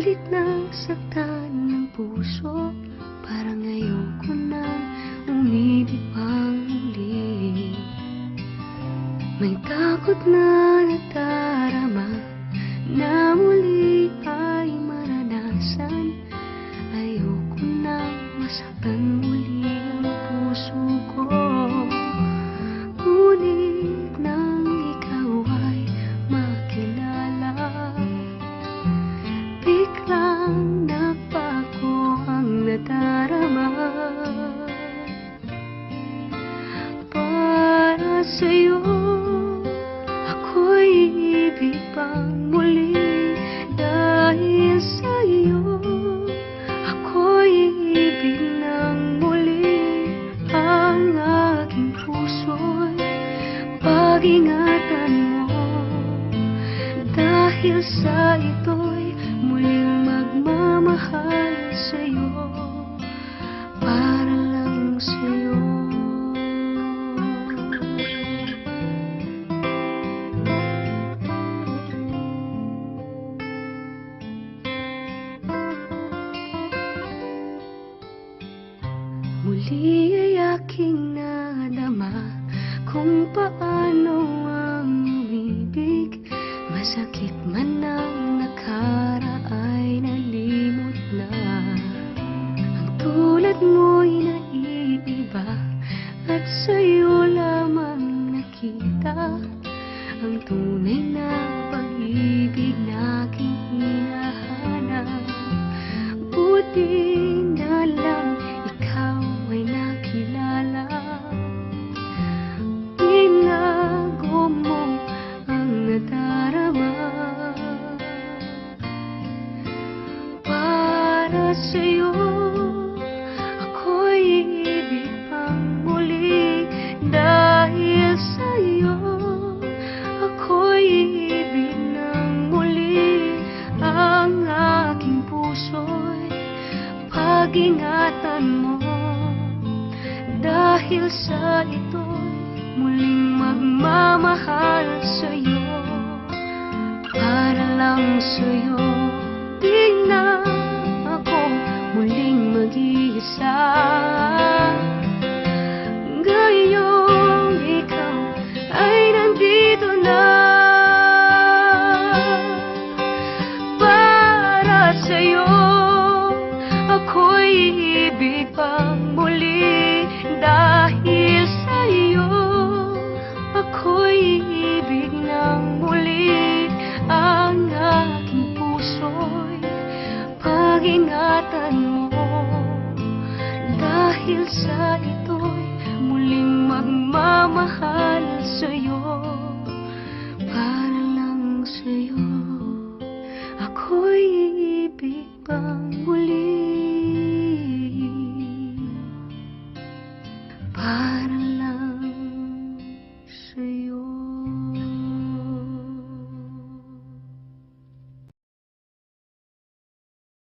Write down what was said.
Sulit ng saktan ng puso, parang ayoko na umibig pang muli. May takot na nadarama na muli ay maranasan. Ayoko na masaktan muli ang puso ko. Ngunit nang ikaw ay makilala, biglang nagbago ang nadarama. Para sa'yo ako'y ibig pang muli. Dahil sa'yo ako'y ibig ng muli. Ang aking puso'y pag-ingatan mo. Dahil sa ito'y muling magmamahal sa'yo, para lang sa'yo. Muli ay aking nadama kung paano ang umibig. Masakit man ang nakaraan, nalimot na. Ang tulad mo'y naiiba at sa'yo lamang nakita ang tunay na pag-ibig na aking hinahanap. Buti na lang ikaw ay nakilala. Binago mo ang nadarama. Para sa'yo ako'y ibig pang muli. Dahil sa'yo ako'y ibig ng muli. Ang aking puso'y pag-ingatan mo. Dahil sa ito'y muling magmamahal sa'yo, para lang sa'yo. Di na ako muling mag-iisa. Ngayong ikaw ay nandito na. Para sa'yo ako'y ibig pang muli. Dahil sa'yo ako'y ibig ng muli. Ang aking puso'y pag-ingatan mo. Dahil sa ito'y muling magmamahal sa'yo, para lang sa'yo.